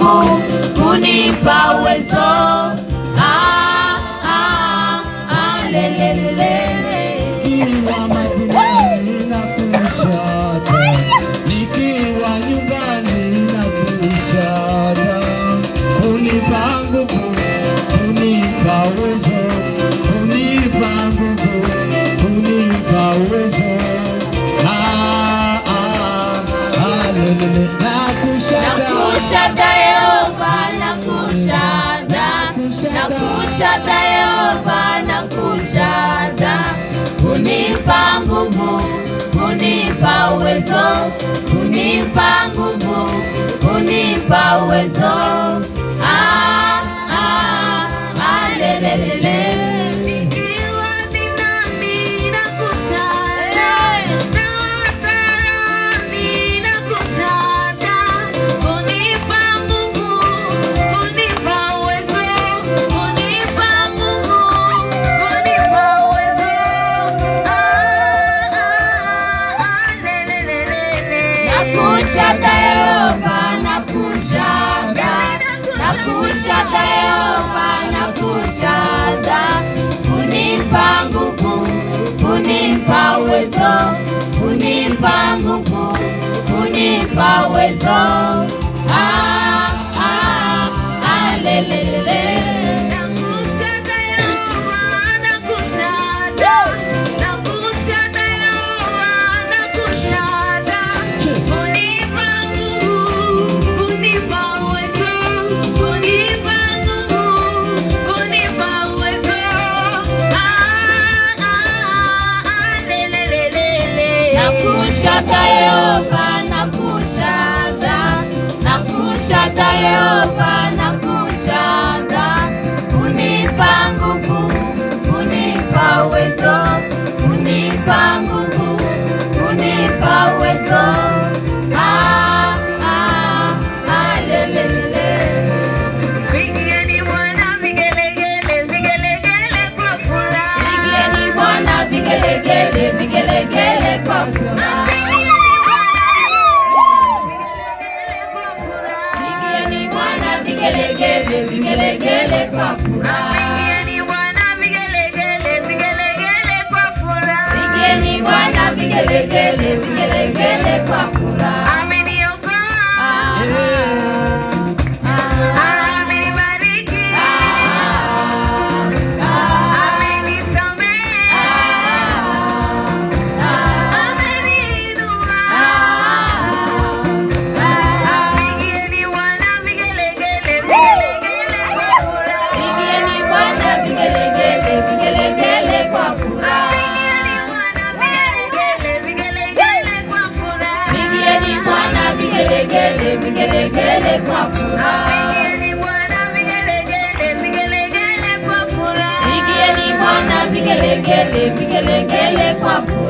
nguvu, kunipa uwezo. Nikiwa madinani nakushada, nikiwa nyumbani nakushada. Kunipa nguvu, kunipa uwezo, kunipa nguvu, kunipa uwezo. Nakushada Yehova, nakushada, nakushada Yehova, nakushada. Kunipa nguvu, kunipa uwezo, kunipa nguvu, kunipa uwezo. Nakushada Yehova, nakushada, nakushada Yehova, nakushada. Kunipa nguvu, kunipa uwezo, kunipa nguvu, kunipa uwezo. Nakushada Yehova, nakushada, nakushada Yehova, nakushada. Kunipa nguvu, kunipa uwezo, kunipa nguvu, kunipa uwezo. Pigieni Bwana vigelegele, vigelegele kwa furaha. Pigieni Bwana vigelegele, vigelegele kwa furaha. Pigieni Bwana vigelegele, vigelegele kwa furaha. Pigieni Bwana vigelegele, vigelegele kwa furaha. Pigieni Bwana vigelegele, vigelegele kwa furaha. Ameniokoa, amenibariki, amenisamehe, ameniinua. Pigieni Bwana vigelegele, vigelegele kwa furaha. Pigieni Bwana vigelegele, vigelegele kwa furaha. Pigieni Bwana vigelegele, vigelegele kwa furaha. Pigieni Bwana vigelegele, vigelegele kwa furaha. Pigieni Bwana vigelegele, vigelegele kwa furaha. Pigieni Bwana vigelegele, vigelegele kwa furaha.